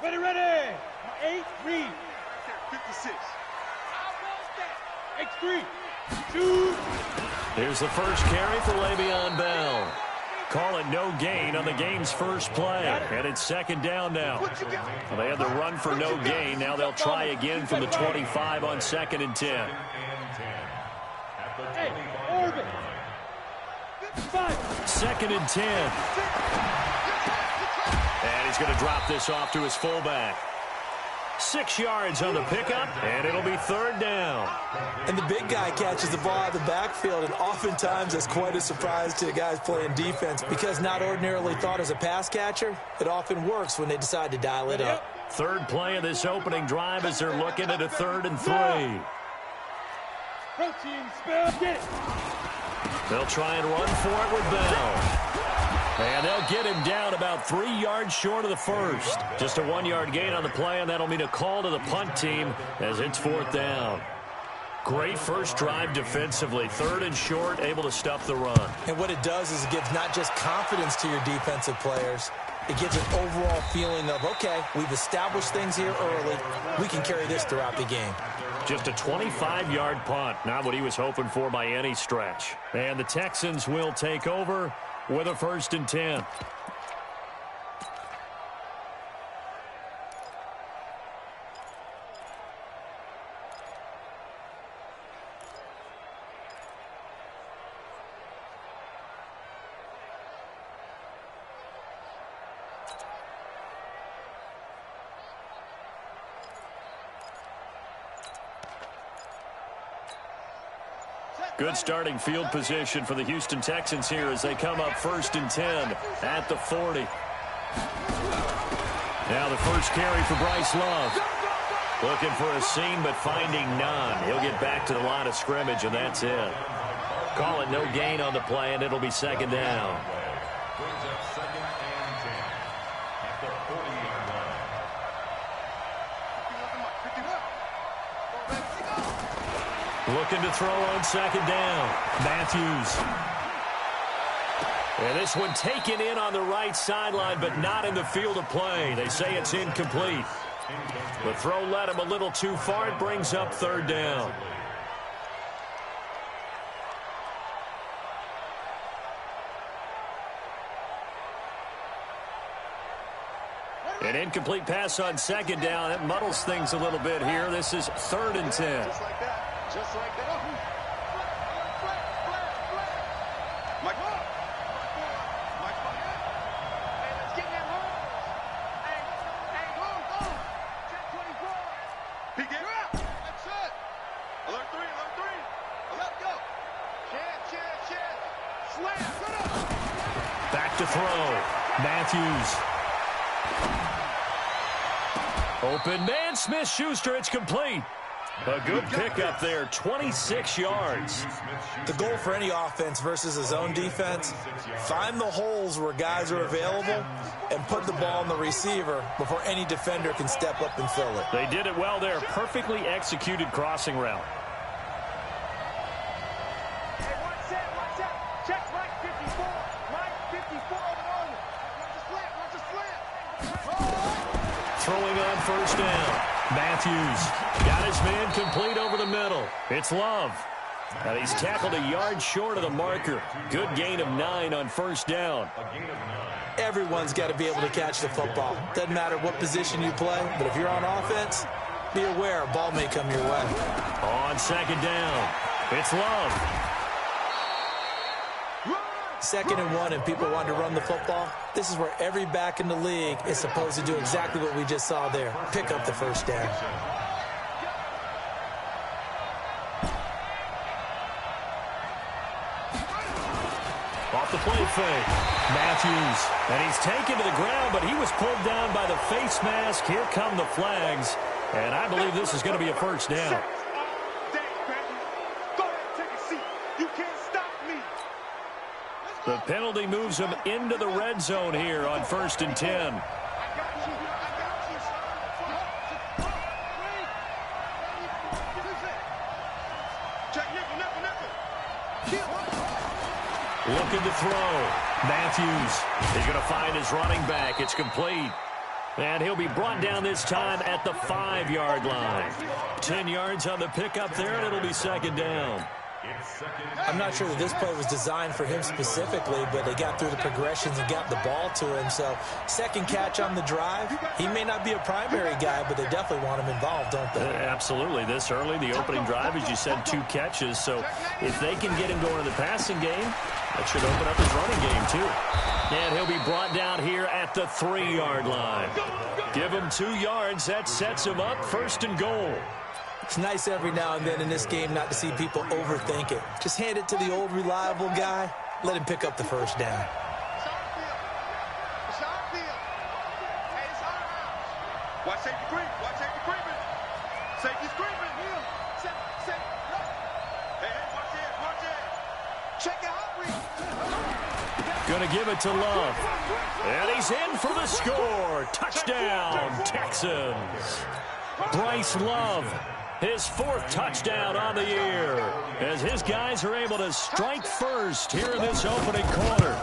Ready. 8-3. 56. X3. Shoot. Here's the first carry for Le'Veon Bell. Call it no gain on the game's first play. And it's second down now. Well, they had the run for no gain. Now they'll try again from the 25 on 2nd and 10. Hey, Orbit. 2nd and 10. And he's going to drop this off to his fullback. 6 yards on the pickup, and it'll be 3rd down. And the big guy catches the ball out of the backfield, and oftentimes that's quite a surprise to the guys playing defense because not ordinarily thought as a pass catcher, it often works when they decide to dial it up. 3rd play of this opening drive as they're looking at a 3rd and 3. Protein spell. Get it. They'll try and run for it with Bell. And they'll get him down about 3 yards short of the first. Just a 1-yard gain on the play, and that'll mean a call to the punt team as it's 4th down. Great first drive defensively. 3rd and short, able to stuff the run. And what it does is it gives not just confidence to your defensive players, it gives an overall feeling of, okay, we've established things here early. We can carry this throughout the game. Just a 25-yard punt, not what he was hoping for by any stretch. And the Texans will take over with a 1st and 10. Good starting field position for the Houston Texans here as they come up 1st and 10 at the 40. Now the first carry for Bryce Love. Looking for a seam but finding none. He'll get back to the line of scrimmage and that's it. Call it no gain on the play and it'll be 2nd down. Looking to throw on 2nd down. Matthews. And this one taken in on the right sideline, but not in the field of play. They say it's incomplete. The throw led him a little too far. It brings up 3rd down. An incomplete pass on 2nd down. It muddles things a little bit here. This is 3rd and 10. Just like that. Just like that. Mike. Mike. Hey, let's get that home. Hey, go. 10-24. Peek it out. That's it. Alert 3. Let's go. Chance. Slam. Back to throw. Matthews. Open man, Smith-Schuster. It's complete. A good pickup there, 26 yards. The goal for any offense versus his own defense, find the holes where guys are available and put the ball in the receiver before any defender can step up and fill it. They did it well there. Perfectly executed crossing route. Hey, one set. Check right 54. Right 54 over. Watch the slant. Throwing on 1st down. Matthews got his man complete over the middle. It's Love. And he's tackled a yard short of the marker. Good gain of 9 on 1st down. Everyone's got to be able to catch the football. Doesn't matter what position you play, but if you're on offense, be aware a ball may come your way. On 2nd down, it's Love. 2nd and 1 and people want to run the football. This is where every back in the league is supposed to do exactly what we just saw there. Pick up the 1st down. Off the play fake. Matthews. And he's taken to the ground, but he was pulled down by the face mask. Here come the flags. And I believe this is going to be a 1st down. The penalty moves him into the red zone here on 1st and 10. Looking to throw. Matthews is going to find his running back. It's complete. And he'll be brought down this time at the 5-yard line. 10 yards on the pickup there, and it'll be second down. I'm not sure that this play was designed for him specifically, but they got through the progressions and got the ball to him. So second catch on the drive. He may not be a primary guy, but they definitely want him involved, don't they? Absolutely. This early, the opening drive, as you said, 2 catches. So if they can get him going in the passing game, that should open up his running game too. And he'll be brought down here at the 3-yard line. Give him 2 yards. That sets him up first and goal. It's nice every now and then in this game not to see people overthink it. Just hand it to the old reliable guy. Let him pick up the first down. Watch safety creep. Watch safety creeping. Safety's creeping. Hey, watch it. Watch it. Check out. Going to give it to Love. And he's in for the score. Touchdown, Texans. Bryce Love, his 4th touchdown on the year, as his guys are able to strike first here in this opening quarter.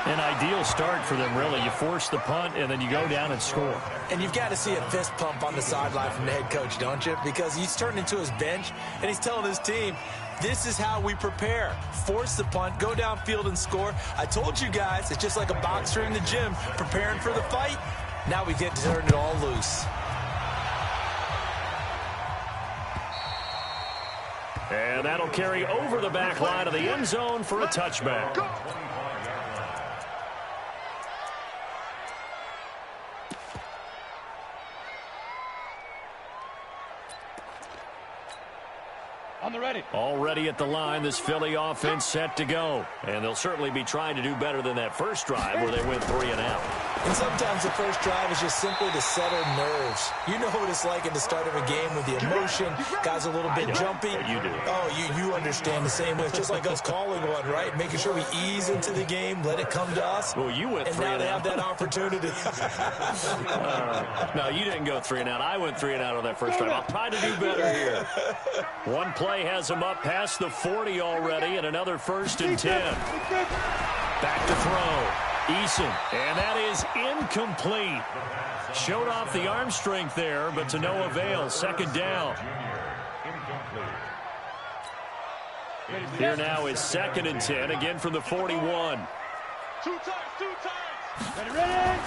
An ideal start for them, really. You force the punt, and then you go down and score. And you've got to see a fist pump on the sideline from the head coach, don't you? Because he's turned into his bench, and he's telling his team, this is how we prepare. Force the punt, go downfield and score. I told you guys, it's just like a boxer in the gym preparing for the fight. Now we get to turn it all loose. And that'll carry over the back line of the end zone for a touchback. On the ready. Already at the line, this Philly offense set to go. And they'll certainly be trying to do better than that first drive where they went 3 and out. And sometimes the first drive is just simply to settle nerves. You know what it's like at the start of a game with the emotion. Guys a little bit jumpy. You do. Oh, you understand the same way. It's just like us calling one, right? Making sure we ease into the game, let it come to us. Well, you went 3 and out. And now they have that opportunity. No, you didn't go 3 and out. I went 3 and out on that first drive. I'll try to do better here. One play has him up past the 40 already, and another 1st and 10. Back to throw. Eason, and that is incomplete. Showed off the arm strength there, but to no avail. Second down. Here now is 2nd and 10, again from the 41. 2 times. Ready.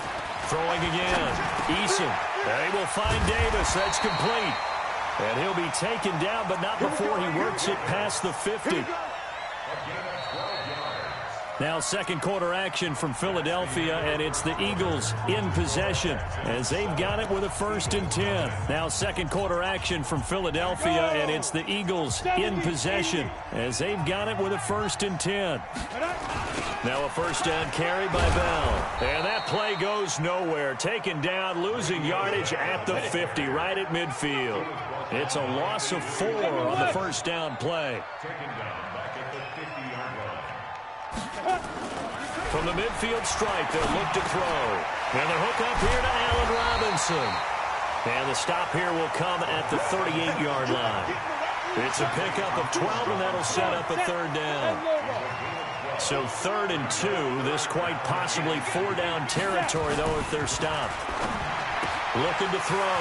Throwing again. Eason. They will find Davis. That's complete. And he'll be taken down, but not before he works it past the 50. Now second quarter action from Philadelphia, and it's the Eagles in possession as they've got it with a 1st and 10. Now second quarter action from Philadelphia, and it's the Eagles in possession as they've got it with a 1st and 10. Now a first down carry by Bell. And that play goes nowhere. Taken down, losing yardage at the 50, right at midfield. It's a loss of 4 on the first down play. From the midfield stripe, they'll look to throw. And the hook up here to Allen Robinson. And the stop here will come at the 38-yard line. It's a pickup of 12, and that'll set up a 3rd down. So 3rd and 2. This quite possibly 4-down territory, though, if they're stopped. Looking to throw.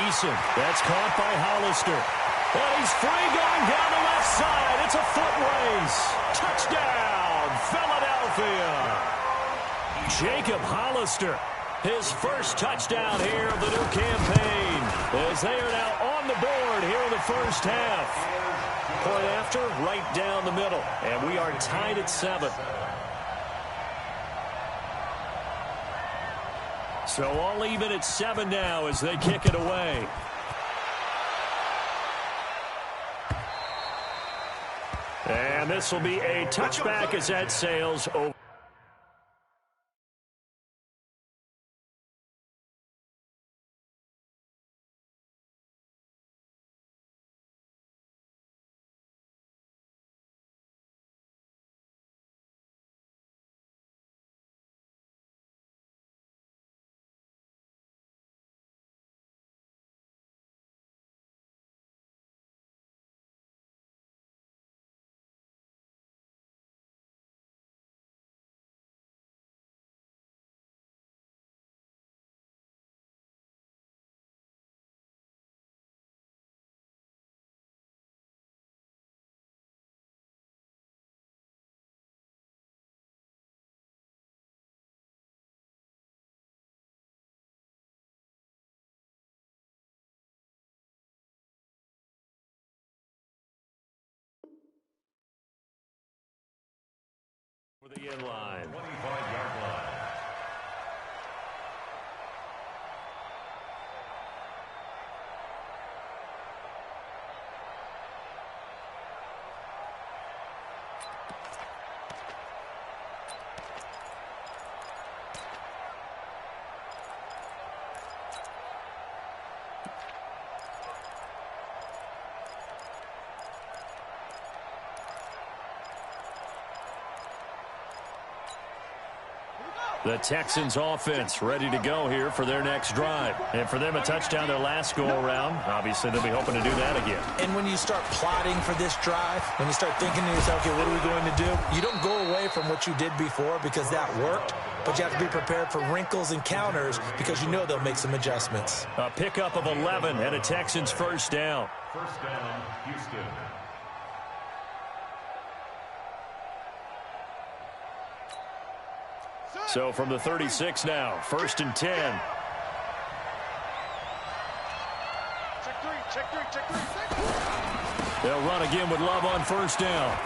Eason. That's caught by Hollister. And he's free going down the left side. It's a foot race. Touchdown, Philadelphia. Jacob Hollister, his first touchdown here of the new campaign, as they are now on the board here in the first half. Point after, right down the middle, and we are tied at 7. So all even at 7 now as they kick it away. And this will be a touchback as that sails over. The inline. 25-yard line. The Texans offense ready to go here for their next drive. And for them, a touchdown their last go-around. Obviously, they'll be hoping to do that again. And when you start plotting for this drive, when you start thinking to yourself, okay, what are we going to do? You don't go away from what you did before because that worked, but you have to be prepared for wrinkles and counters because you know they'll make some adjustments. A pickup of 11 and a Texans first down. First down, Houston. So from the 36 now, 1st and 10. Check three. They'll run again with Love on first down.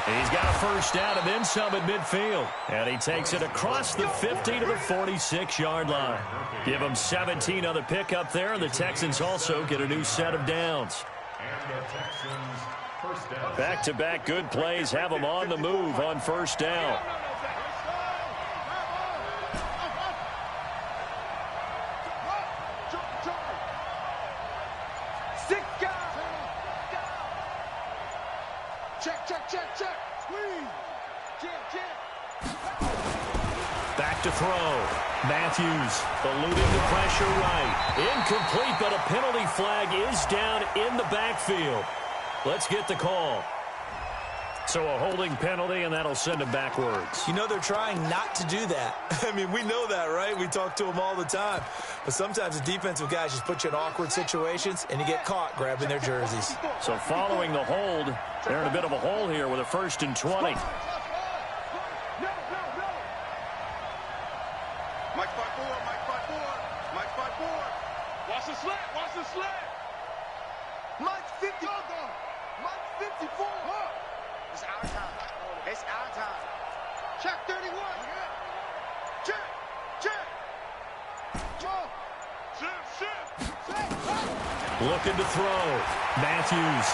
He's got a first down and then some at midfield. And he takes it across the 50 to the 46-yard line. Give him 17 on the pickup there, and the Texans also get a new set of downs. And the Texans first down. Back-to-back good plays have them on the move on first down. Check. Squeeze. Back to throw. Matthews eluding the pressure right. Incomplete, but a penalty flag is down in the backfield. Let's get the call. So a holding penalty, and that'll send him backwards. You know they're trying not to do that. I mean, we know that, right? We talk to them all the time. But sometimes the defensive guys just put you in awkward situations, and you get caught grabbing their jerseys. So following the hold, they're in a bit of a hole here with a 1st and 20. Mike 5-4. Watch the slant. Mike 50. Mike 54. It's our time. Check 31. Check. Looking to throw. Matthews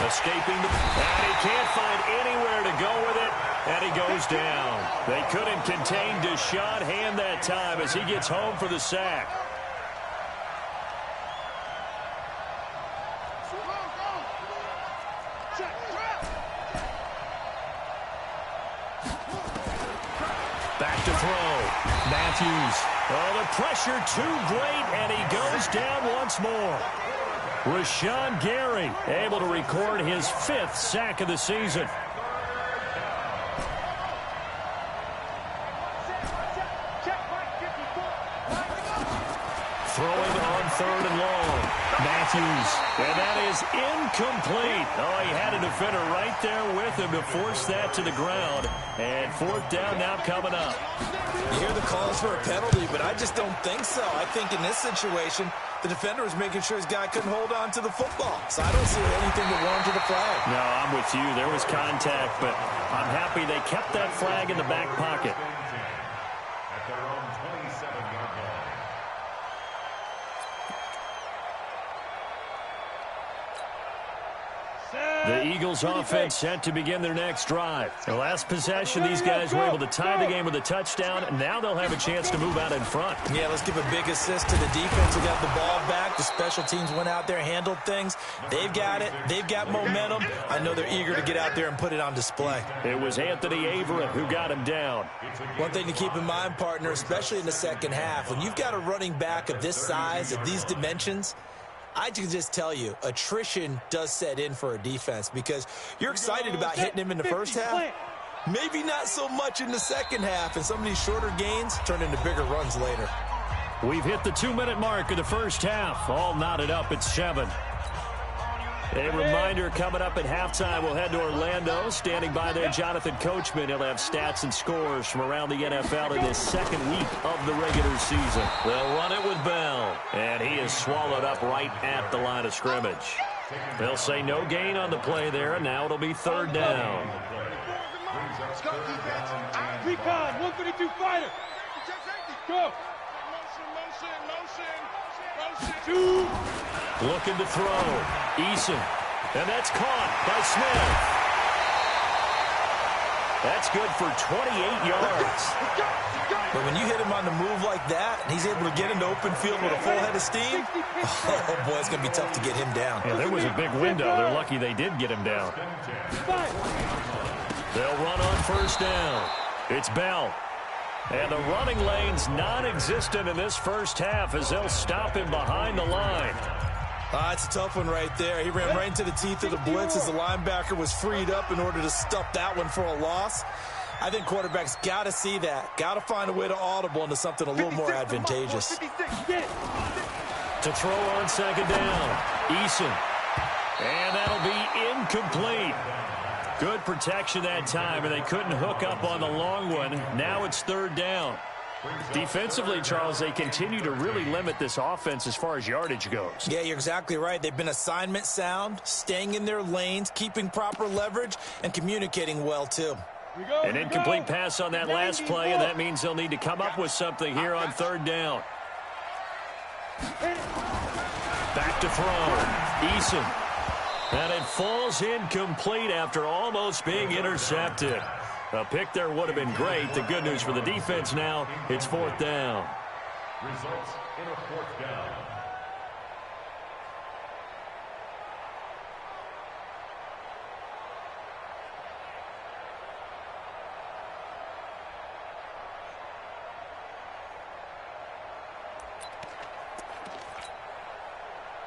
escaping and he can't find anywhere to go with it, and he goes down. They couldn't contain Deshaun Hand that time as he gets home for the sack. Back to throw. Matthews. Oh, the pressure too great, and he goes down once more. Rashawn Gary able to record his 5th sack of the season. Throwing on 3rd and long. Matthews, and that is incomplete. Oh, he had a defender right there with him to force that to the ground. And 4th down now coming up. You hear the calls for a penalty, but I just don't think so. I think in this situation, the defender was making sure his guy couldn't hold on to the football. So I don't see anything that warranted a flag. No, I'm with you. There was contact, but I'm happy they kept that flag in the back pocket. At their own 27-yard line. The Eagles offense set to begin their next drive. The last possession, these guys were able to tie the game with a touchdown, and now they'll have a chance to move out in front. Yeah, let's give a big assist to the defense who got the ball back. The special teams went out there, handled things. They've got it. They've got momentum. I know they're eager to get out there and put it on display. It was Anthony Averett who got him down. One thing to keep in mind, partner, especially in the second half, when you've got a running back of this size, of these dimensions, I can just tell you, attrition does set in for a defense because you're excited about hitting him in the first half. Maybe not so much in the second half, and some of these shorter gains turn into bigger runs later. We've hit the 2-minute mark of the first half. All knotted up at 7. A reminder coming up at halftime, we'll head to Orlando. Standing by there, Jonathan Coachman. He'll have stats and scores from around the NFL in this second week of the regular season. They'll run it with Bell, and he is swallowed up right at the line of scrimmage. They'll say no gain on the play there, and now it'll be 3rd down. Let's go, defense. Recon, 152 fighter. Go. Two. Looking to throw. Eason. And that's caught by Smith. That's good for 28 yards. But when you hit him on the move like that, and he's able to get into open field with a full head of steam, oh, boy, it's going to be tough to get him down. Yeah, there was a big window. They're lucky they did get him down. They'll run on first down. It's Bell. And the running lane's non-existent in this first half as they'll stop him behind the line. It's a tough one right there. He ran right into the teeth of the blitz as the linebacker was freed up in order to stop that one for a loss. I think quarterbacks got to see that. Got to find a way to audible into something a little more advantageous. To throw on second down. Eason. And that'll be incomplete. Good protection that time, and they couldn't hook up on the long one. Now it's third down. Defensively, Charles, they continue to really limit this offense as far as yardage goes. Yeah, you're exactly right. They've been assignment sound, staying in their lanes, keeping proper leverage, and communicating well, too. An incomplete pass on that last play, and that means they'll need to come up with something here on third down. Back to throw. Eason. And it falls incomplete after almost being intercepted. A pick there would have been great. The good news for the defense now, it's fourth down. Results in a fourth down.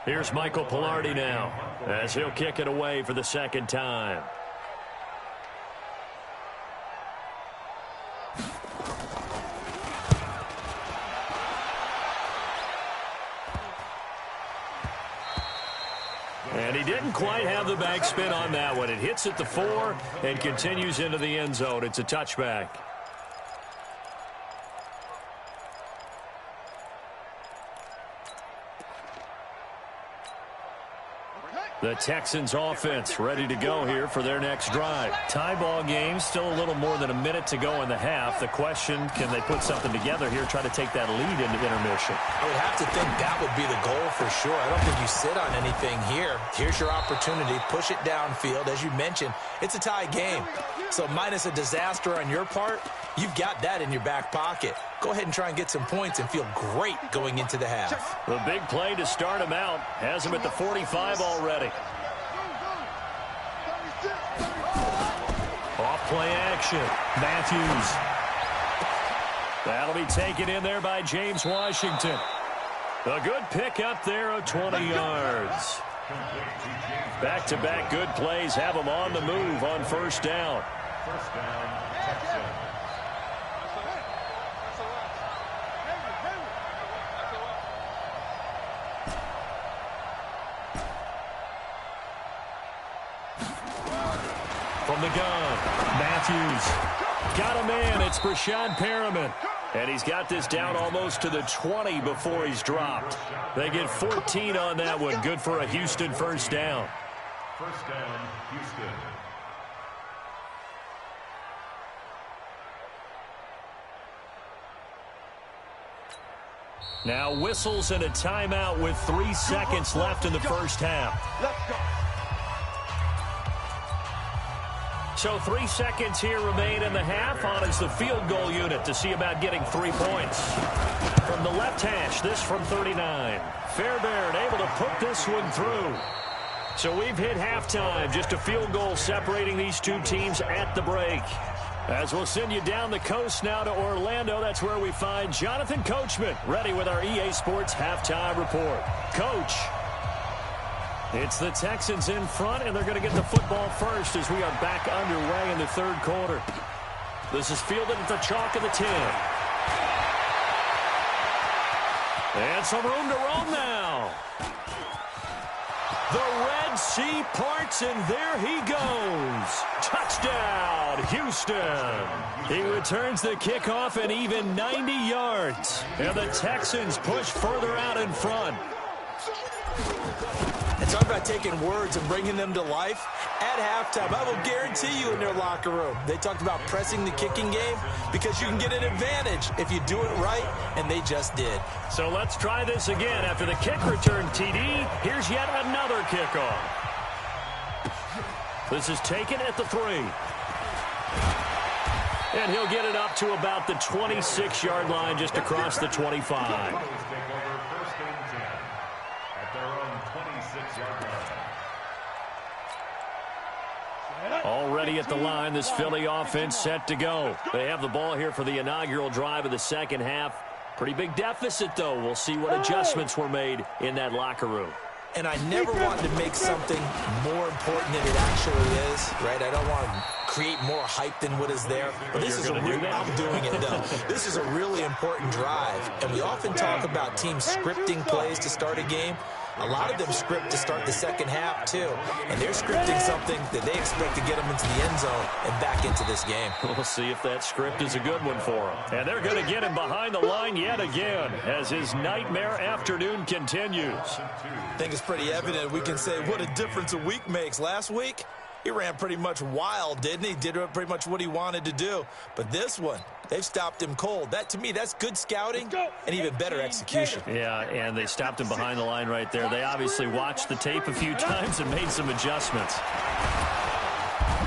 Here's Michael Pilardi now as he'll kick it away for the second time. And he didn't quite have the backspin on that one. It hits at the 4 and continues into the end zone. It's a touchback. The Texans offense ready to go here for their next drive. Tie ball game, still a little more than a minute to go in the half. The question, can they put something together here, try to take that lead into intermission? I would have to think that would be the goal for sure. I don't think you sit on anything here. Here's your opportunity. Push it downfield. As you mentioned, it's a tie game. So minus a disaster on your part, you've got that in your back pocket. Go ahead and try and get some points and feel great going into the half. The big play to start him out has him at the 45 already. Off play action. Matthews. That'll be taken in there by James Washington. A good pick up there of 20 yards. Back-to-back good plays have them on the move on first down. First down, Texans. From the gun, Matthews. Got a man. It's Brashad Perriman. And he's got this down almost to the 20 before he's dropped. They get 14 on that one. Good for a Houston first down. First down, Houston. Now whistles and a timeout with 3 seconds left in the first half. Let's go. So 3 seconds here remain in the half. On is the field goal unit to see about getting 3 points. From the left hash, this from 39. Fairbairn able to put this one through. So we've hit halftime. Just a field goal separating these two teams at the break. As we'll send you down the coast now to Orlando, that's where we find Jonathan Coachman ready with our EA Sports halftime report. Coach. It's the Texans in front, and they're going to get the football first as we are back underway in the third quarter. This is fielded at the chalk of the 10. And some room to roam now. The Red Sea parts, and there he goes. Touchdown, Houston. He returns the kickoff an even 90 yards. And the Texans push further out in front. Talk about taking words and bringing them to life. At halftime, I will guarantee you in their locker room, they talked about pressing the kicking game because you can get an advantage if you do it right, and they just did. So let's try this again. After the kick return, TD, here's yet another kickoff. This is taken at the 3. And he'll get it up to about the 26-yard line, just across the 25. Already at the line, this Philly offense set to go. They have the ball here for the inaugural drive of the second half. Pretty big deficit, though. We'll see what adjustments were made in that locker room. And I never want to make something more important than it actually is, right? I don't want to create more hype than what is there. But this is I'm doing it, though. This is a really important drive. And we often talk about teams scripting plays to start a game. A lot of them script to start the second half, too. And they're scripting something that they expect to get them into the end zone and back into this game. We'll see if that script is a good one for them. And they're going to get him behind the line yet again as his nightmare afternoon continues. I think it's pretty evident. We can say what a difference a week makes. Last week, he ran pretty much wild, didn't he? Did pretty much what he wanted to do. But this one, they've stopped him cold. That, to me, that's good scouting and even better execution. Yeah, and they stopped him behind the line right there. They obviously watched the tape a few times and made some adjustments.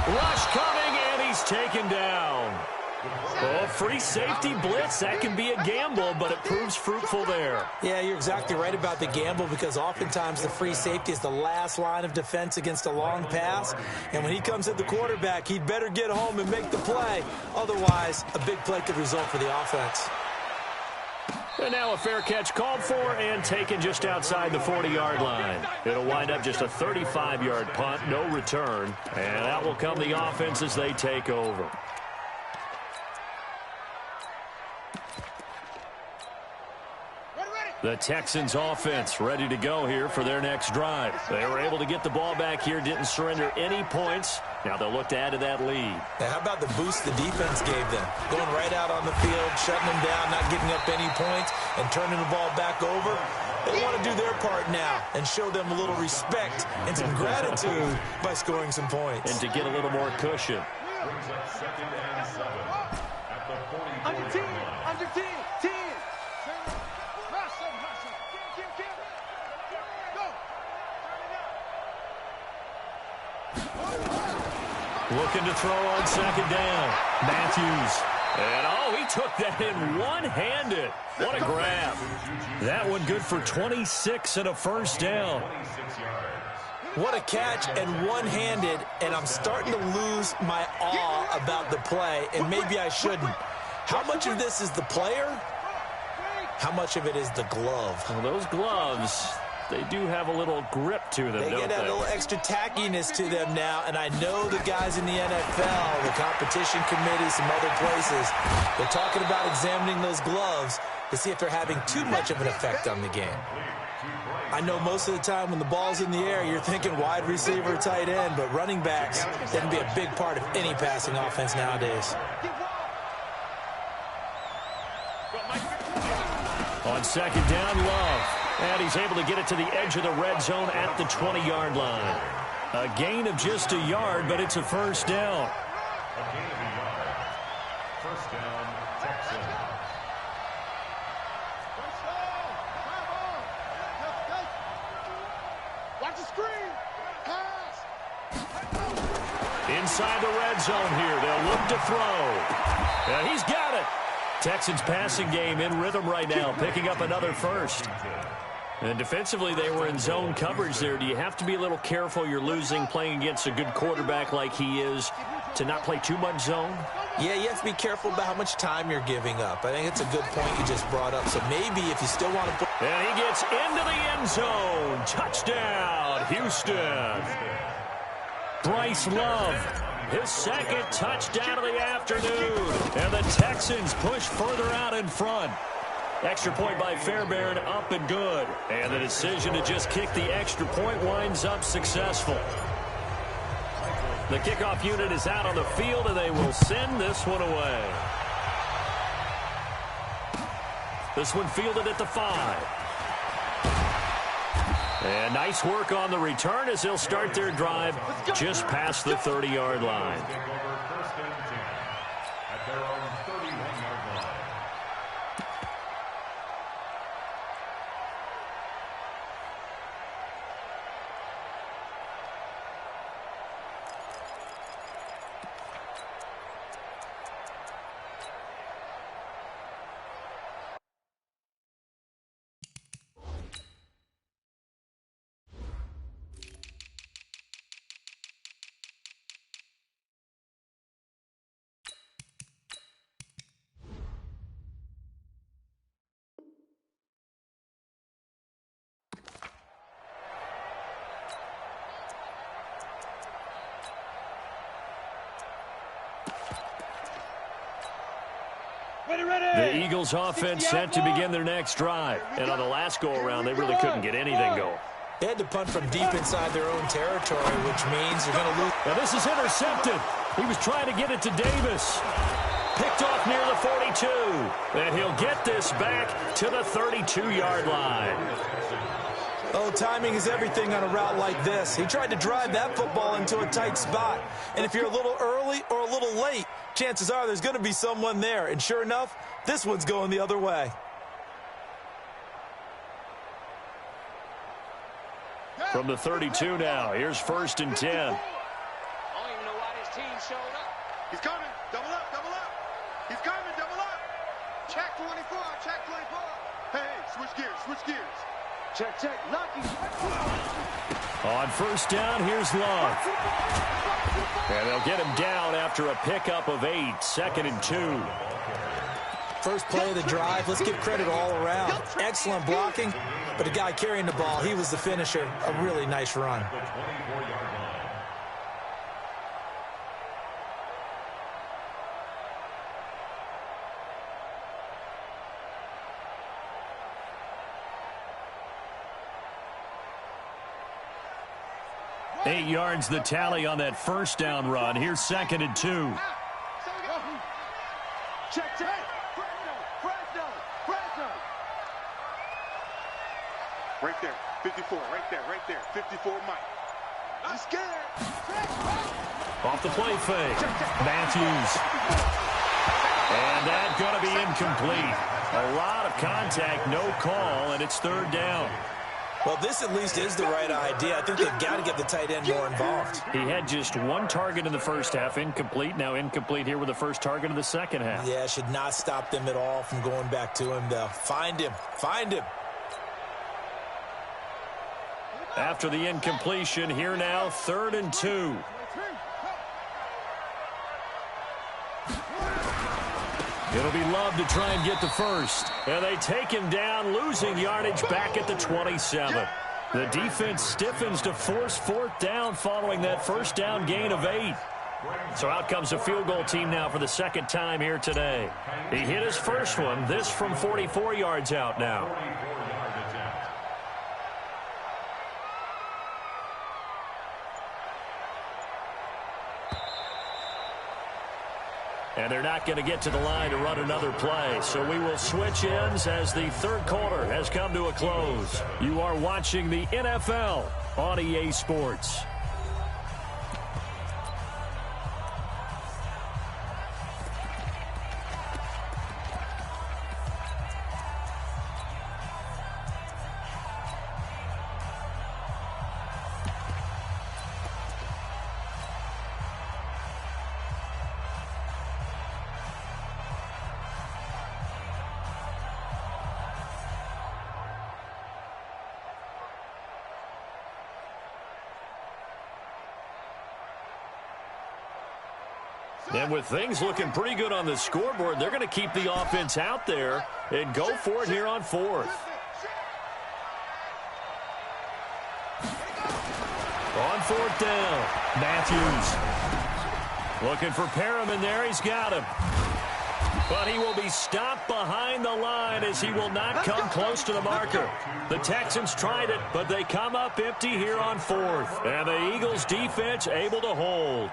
Rush coming, and he's taken down. Oh, free safety blitz. That can be a gamble, but it proves fruitful there. Yeah, you're exactly right about the gamble because oftentimes the free safety is the last line of defense against a long pass. And when he comes at the quarterback, he'd better get home and make the play. Otherwise, a big play could result for the offense. And now a fair catch called for and taken just outside the 40-yard line. It'll wind up just a 35-yard punt, no return. And out will come the offense as they take over. The Texans offense ready to go here for their next drive. They were able to get the ball back here, didn't surrender any points. Now they'll look to add to that lead. Now, how about the boost the defense gave them? Going right out on the field, shutting them down, not giving up any points, and turning the ball back over. They want to do their part now and show them a little respect and some gratitude by scoring some points. And to get a little more cushion. Brings up 2nd and 7 at the 44 Under 10, under 10, 10. Looking to throw on 2nd down. Matthews. And, oh, he took that in one-handed. What a grab. That one good for 26 and a first down. What a catch and one-handed, and I'm starting to lose my awe about the play, and maybe I shouldn't. How much of this is the player? How much of it is the glove? Well, those gloves, they do have a little grip to them, They don't get a little extra tackiness to them now, and I know the guys in the NFL, the competition committee, some other places, they're talking about examining those gloves to see if they're having too much of an effect on the game. I know most of the time when the ball's in the air, you're thinking wide receiver, tight end, but running backs can be a big part of any passing offense nowadays. On 2nd down, Love. And he's able to get it to the edge of the red zone at the 20-yard line. A gain of just a yard, but it's a first down. A gain of a yard. First down, Texans. Watch the screen. Pass. Inside the red zone here. They'll look to throw. And he's got it. Texans passing game in rhythm right now, picking up another first. And defensively, they were in zone coverage there. Do you have to be a little careful? You're losing, playing against a good quarterback like he is, to not play too much zone? Yeah, you have to be careful about how much time you're giving up. I think it's a good point you just brought up. So maybe if you still want to put... And he gets into the end zone. Touchdown, Houston. Bryce Love, his 2nd touchdown of the afternoon. And the Texans push further out in front. Extra point by Fairbairn, up and good. And the decision to just kick the extra point winds up successful. The kickoff unit is out on the field, and they will send this one away. This one fielded at the 5. And nice work on the return as they'll start their drive just past the 30-yard line. Take over first and 10 at their own 31-yard line. The Eagles offense set to begin their next drive. And on the last go-around, they really couldn't get anything going. They had to punt from deep inside their own territory, which means they're going to lose. Now this is intercepted. He was trying to get it to Davis. Picked off near the 42. And he'll get this back to the 32-yard line. Oh, timing is everything on a route like this. He tried to drive that football into a tight spot. And if you're a little early or a little late, chances are there's going to be someone there. And sure enough, this one's going the other way. From the 32 now, here's first and 10. I don't even know why this team showed up. He's coming. Double up, double up. He's coming, double up. Check 24, check 24. Hey, switch gears, switch gears. Check, check, lucky. On first down, here's Love. And they'll get him down after a pickup of 8, 2nd and 2. First play of the drive, let's give credit all around. Excellent blocking, but the guy carrying the ball, he was the finisher. A really nice run. The 24-yard line. 8 yards the tally on that first down run. Here's 2nd and 2. Check, check. Fresno. Right there, 54, right there, 54, Mike. I'm scared. Off the play fake. Matthews. And that's going to be incomplete. A lot of contact, no call, and it's third down. Well, this at least is the right idea. I think they've got to get the tight end more involved. He had just one target in the first half, incomplete. Now incomplete here with the first target of the second half. Yeah, should not stop them at all from going back to him, though. Find him. After the incompletion, here now, 3rd and 2. It'll be Love to try and get the first. And they take him down, losing yardage back at the 27. The defense stiffens to force 4th down following that first down gain of 8. So out comes a field goal team now for the second time here today. He hit his first one, this from 44 yards out now. 44-yard attempt. And they're not going to get to the line to run another play. So we will switch ends as the third quarter has come to a close. You are watching the NFL on EA Sports. And with things looking pretty good on the scoreboard, they're going to keep the offense out there and go for it here on 4th. On 4th down, Matthews. Looking for Perriman there. He's got him. But he will be stopped behind the line as he will not come close to the marker. The Texans tried it, but they come up empty here on 4th. And the Eagles defense able to hold.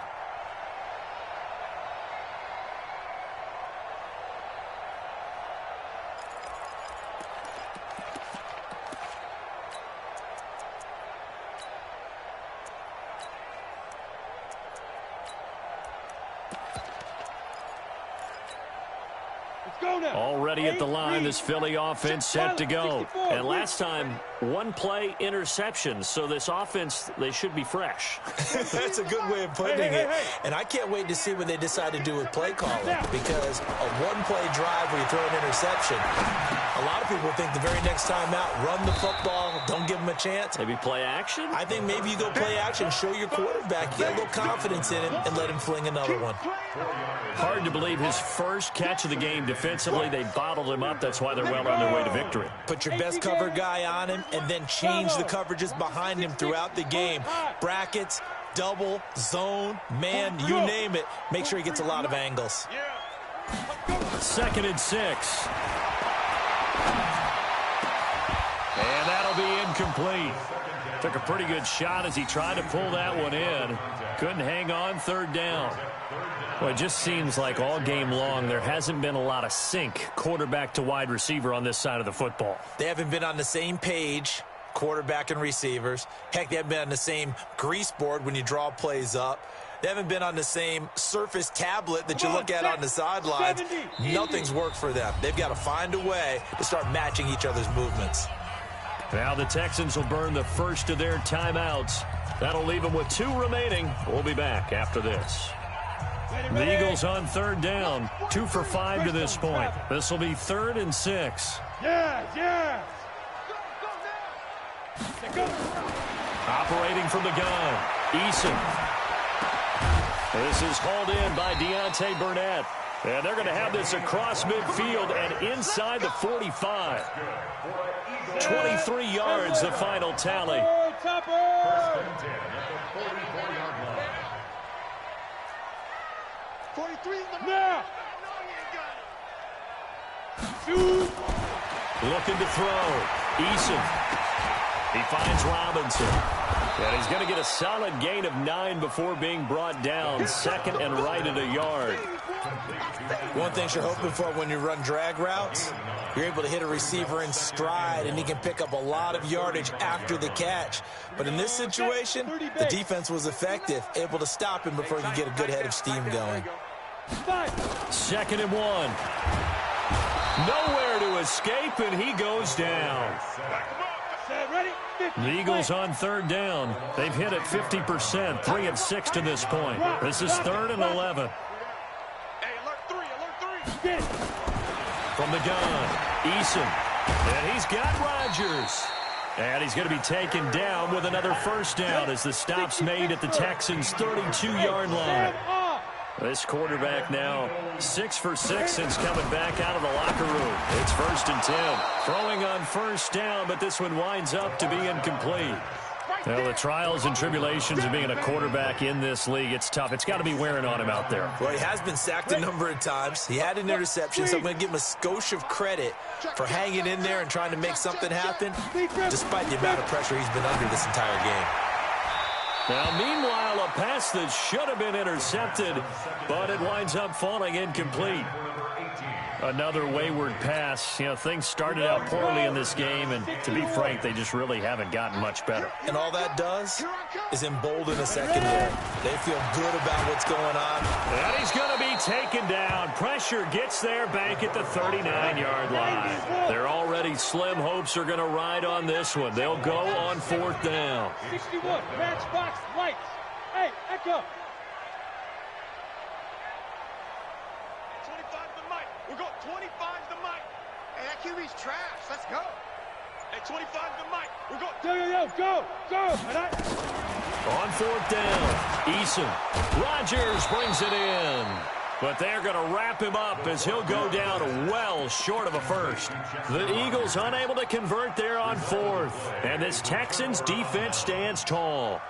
Already at the line, this Philly offense set to go. 64. And last time, one play interception. So this offense, they should be fresh. That's a good way of putting it. And I can't wait to see what they decide to do with play calling, because a one-play drive where you throw an interception, a lot of people think the very next time out, run the football, don't give them a chance. Maybe play action? I think maybe you go play action, show your quarterback, get a little confidence in him, and let him fling another one. Hard to believe his first catch of the game defensively. They bottled him up. That's why they're well on their way to victory. Put your best cover guy on him and then change the coverages behind him throughout the game. Brackets, double, zone, man, you name it. Make sure he gets a lot of angles. 2nd and 6. And that'll be incomplete. Took a pretty good shot as he tried to pull that one in. Couldn't hang on, 3rd down. Well, it just seems like all game long there hasn't been a lot of sync quarterback to wide receiver on this side of the football. They haven't been on the same page, quarterback and receivers. Heck, they haven't been on the same grease board when you draw plays up. They haven't been on the same surface tablet that you look at on the sidelines. Nothing's worked for them. They've got to find a way to start matching each other's movements. Now the Texans will burn the first of their timeouts. That'll leave them with 2 remaining. We'll be back after this. The Eagles on 3rd down, 2 for 5 to this point. This will be 3rd and 6. Yeah. Operating from the gun, Eason. This is hauled in by Deontay Burnett. And they're going to have this across midfield and inside the 45. 23 yards, the final tally. Now. Looking to throw. Eason. He finds Robinson. And he's going to get a solid gain of 9 before being brought down. 2nd and right at a yard. One thing you're hoping for when you run drag routes, you're able to hit a receiver in stride, and he can pick up a lot of yardage after the catch. But in this situation, the defense was effective, able to stop him before he could get a good head of steam going. 2nd and 1. Nowhere to escape, and he goes down. The Eagles on 3rd down. They've hit it 50%, 3 of 6 to this point. This is 3rd and 11. From the gun, Eason. And he's got Rodgers. And he's going to be taken down with another 1st down as the stop's made at the Texans' 32-yard line. This quarterback now 6 for 6 since coming back out of the locker room. It's 1st and 10. Throwing on 1st down, but this one winds up to be incomplete. Well, the trials and tribulations of being a quarterback in this league, it's tough. It's got to be wearing on him out there. Well, he has been sacked a number of times. He had an interception, so I'm going to give him a skosh of credit for hanging in there and trying to make something happen, despite the amount of pressure he's been under this entire game. Now, meanwhile, a pass that should have been intercepted, but it winds up falling incomplete. Another wayward pass. You know, things started out poorly in this game, and to be frank, they just really haven't gotten much better. And all that does is embolden a secondary. They feel good about what's going on. And he's going to be taken down. Pressure gets there back at the 39-yard line. Their already slim hopes are going to ride on this one. They'll go on 4th down. 61, matchbox lights. Hey, Echo. 25 to Mike. We got 25 to Mike. Hey, that QB's trash. Let's go. Hey, 25 to Mike. We got... Go. On 4th down, Eason. Rodgers brings it in. But they're going to wrap him up as he'll go down well short of a 1st. The Eagles unable to convert there on 4th. And this Texans defense stands tall.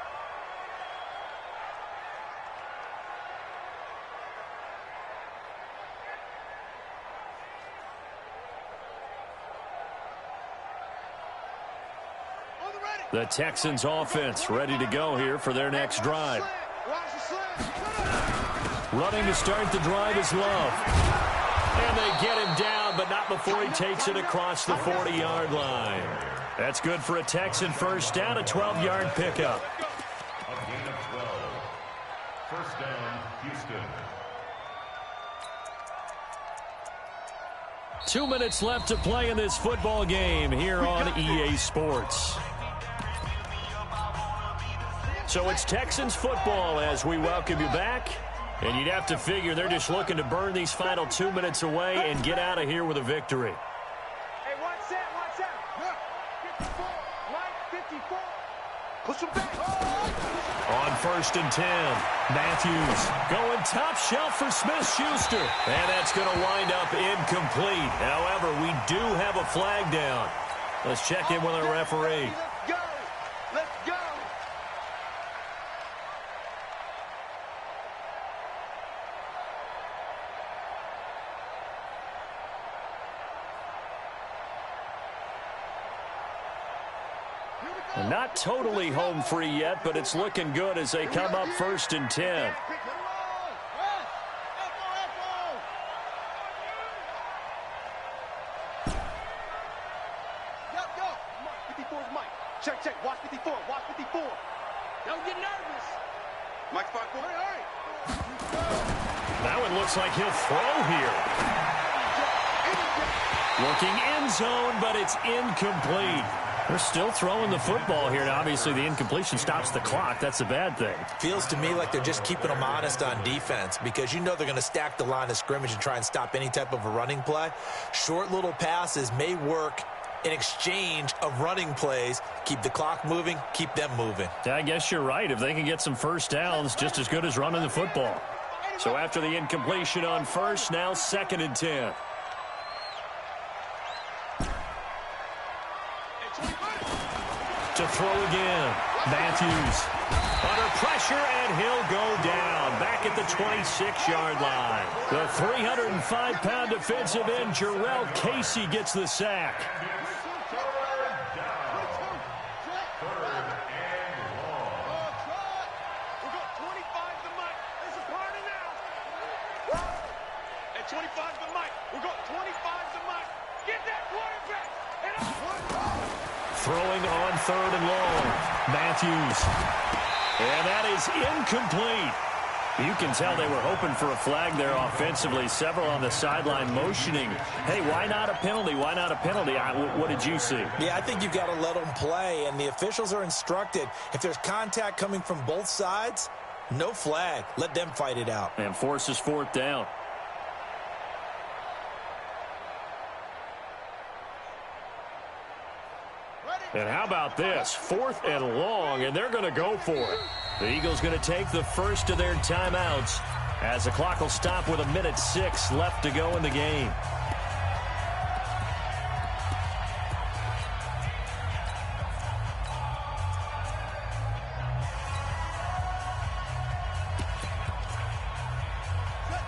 The Texans offense ready to go here for their next drive. Running to start the drive is Love. And they get him down, but not before he takes it across the 40-yard line. That's good for a Texan 1st down, a 12-yard pickup. A gain of 12. 1st down, Houston. 2 minutes left to play in this football game here on EA Sports. So it's Texans football as we welcome you back. And you'd have to figure they're just looking to burn these final 2 minutes away and get out of here with a victory. Hey, one set. 54. Mike, 54. Push him back. On 1st and 10, Matthews going top shelf for Smith-Schuster. And that's going to wind up incomplete. However, we do have a flag down. Let's check in with our referee. Let's go. Not totally home free yet, but it's looking good as they come up 1st and 10. Check. Watch 54. Don't get nervous. Mike's back. Hurry. That one looks like he'll throw here. Looking end zone, but it's incomplete. They're still throwing the football here. Now, obviously, the incompletion stops the clock. That's a bad thing. Feels to me like they're just keeping them honest on defense because you know they're going to stack the line of scrimmage and try and stop any type of a running play. Short little passes may work in exchange of running plays. Keep the clock moving, keep them moving. I guess you're right. If they can get some first downs, just as good as running the football. So after the incompletion on 1st, now 2nd and 10. To throw again. Matthews under pressure, and he'll go down back at the 26-yard line. The 305-pound defensive end, Jarrell Casey, gets the sack. Throwing on 3rd and long. Matthews. And that is incomplete. You can tell they were hoping for a flag there offensively. Several on the sideline motioning. Hey, why not a penalty? Why not a penalty? What did you see? Yeah, I think you've got to let them play, and the officials are instructed. If there's contact coming from both sides, no flag. Let them fight it out. And forces 4th down. And how about this? 4th and long, and they're going to go for it. The Eagles going to take the first of their timeouts as the clock will stop with 1:06 left to go in the game.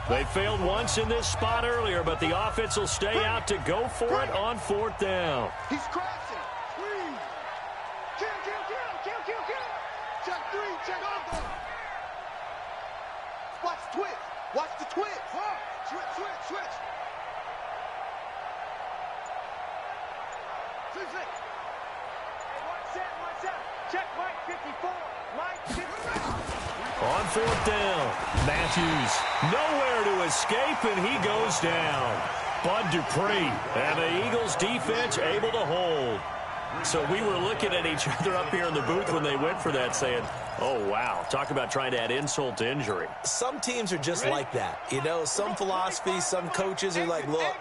They failed once in this spot earlier, but the offense will stay out to go for it on 4th down. He's crashing. Kill. Check 3, check on. Watch the twitch. Watch the twitch. Switch. One set. Check Mike 54. Mike 54. On 4th down, Matthews nowhere to escape, and he goes down. Bud Dupree and the Eagles defense able to hold. So we were looking at each other up here in the booth when they went for that saying, oh, wow, talk about trying to add insult to injury. Some teams are just like that. You know, some philosophies, some coaches are like, look,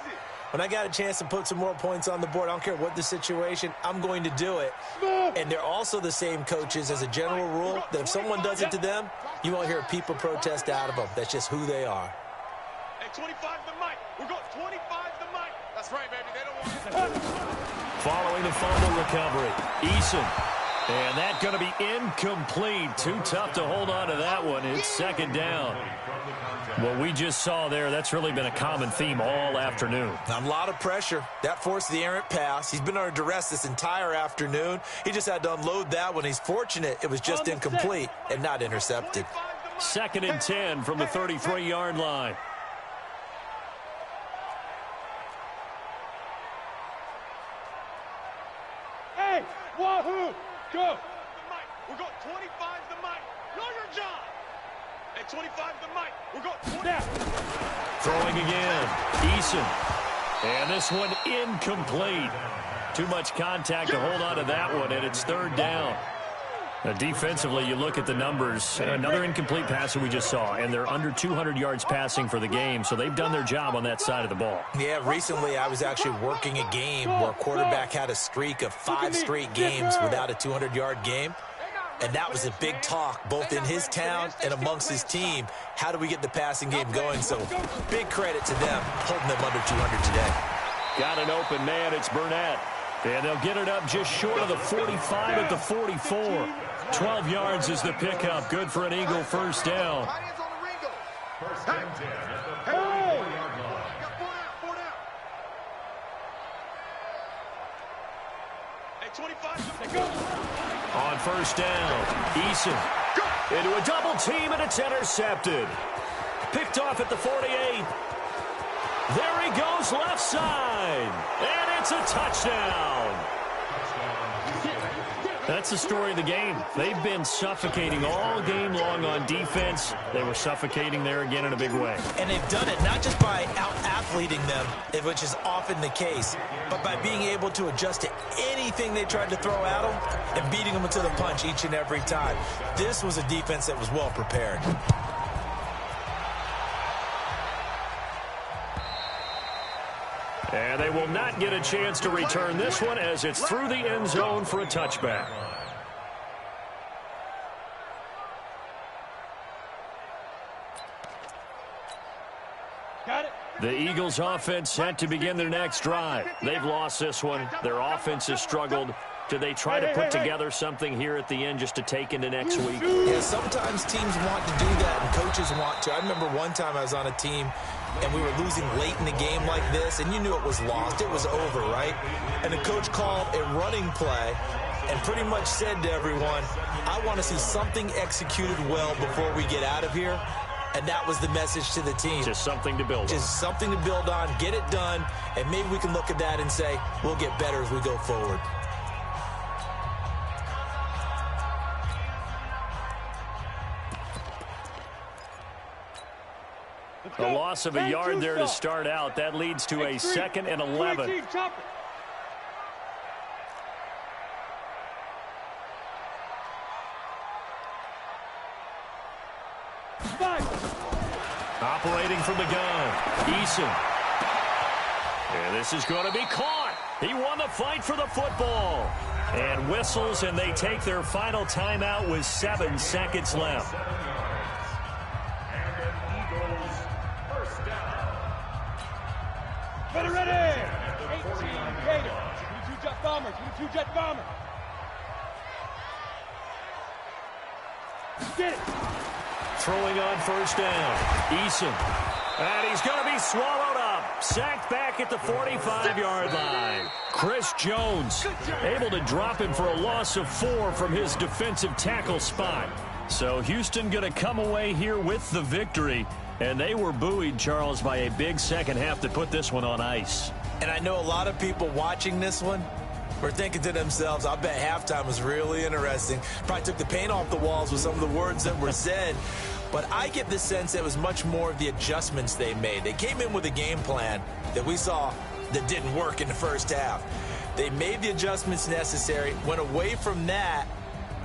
when I got a chance to put some more points on the board, I don't care what the situation, I'm going to do it. And they're also the same coaches as a general rule that if someone does it to them, you won't hear people protest out of them. That's just who they are. Hey, 25 to Mike. We're going 25 to Mike. That's right, baby. They don't want to. Following the fumble recovery, Eason. And that going to be incomplete. Too tough to hold on to that one. It's 2nd down. What we just saw there, that's really been a common theme all afternoon. A lot of pressure. That forced the errant pass. He's been under duress this entire afternoon. He just had to unload that one. He's fortunate it was just incomplete and not intercepted. 2nd and 10 from the 33-yard line. Hey, wahoo! Go! We're going 25 to Mike. Know your job. At 25 to Mike. We're going 20. Now. Throwing again. Eason. And this one incomplete. Too much contact to hold on to that one, and it's third down. Now, defensively, you look at the numbers. Another incomplete pass that we just saw, and they're under 200 yards passing for the game, so they've done their job on that side of the ball. Yeah, recently I was actually working a game where a quarterback had a streak of 5 straight games without a 200-yard game, and that was a big talk both in his town and amongst his team. How do we get the passing game going? So big credit to them holding them under 200 today. Got an open man. It's Burnett. And they'll get it up just short of the 45 at the 44. 12 yards is the pickup. Good for an Eagle first down. First and 10 at the 44-yard line. Hey, 25. On first down, Eason into a double team, and it's intercepted. Picked off at the 48. There he goes, left side. And it's a touchdown. That's the story of the game. They've been suffocating all game long on defense. They were suffocating there again in a big way. And they've done it not just by out-athleting them, which is often the case, but by being able to adjust to anything they tried to throw at them and beating them to the punch each and every time. This was a defense that was well prepared. And they will not get a chance to return this one as it's through the end zone for a touchback. Got it. The Eagles offense set to begin their next drive. They've lost this one. Their offense has struggled. Do they try to put together something here at the end just to take into next week? Yeah, sometimes teams want to do that and coaches want to. I remember one time I was on a team and we were losing late in the game like this, and you knew it was lost. It was over, right? And the coach called a running play and pretty much said to everyone, I want to see something executed well before we get out of here. And that was the message to the team. Just something to build on. Just something to build on, get it done, and maybe we can look at that and say, we'll get better as we go forward. A loss of a yard there to start out. That leads to a 2nd and 11. Operating from the gun, Eason. And this is going to be caught. He won the fight for the football. And whistles, and they take their final timeout with 7 seconds left. Better ready. 18 Gator. 22 Jet Bomber. 22 Jet Bomber. Get it. Throwing on first down, Eason. And he's going to be swallowed up. Sacked back at the 45-yard line. Chris Jones able to drop him for a loss of 4 from his defensive tackle spot. So Houston going to come away here with the victory. And they were buoyed, Charles, by a big second half that put this one on ice. And I know a lot of people watching this one were thinking to themselves, I bet halftime was really interesting. Probably took the paint off the walls with some of the words that were said. But I get the sense that it was much more of the adjustments they made. They came in with a game plan that we saw that didn't work in the first half. They made the adjustments necessary, went away from that,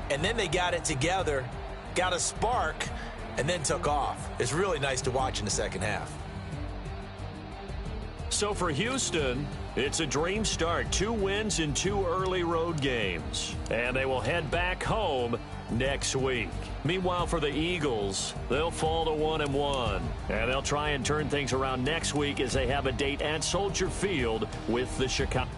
and then they got it together, got a spark, and then took off. It's really nice to watch in the second half. So for Houston, it's a dream start. 2 wins in 2 early road games. And they will head back home next week. Meanwhile, for the Eagles, they'll fall to 1-1. And they'll try and turn things around next week as they have a date at Soldier Field with the Chicago.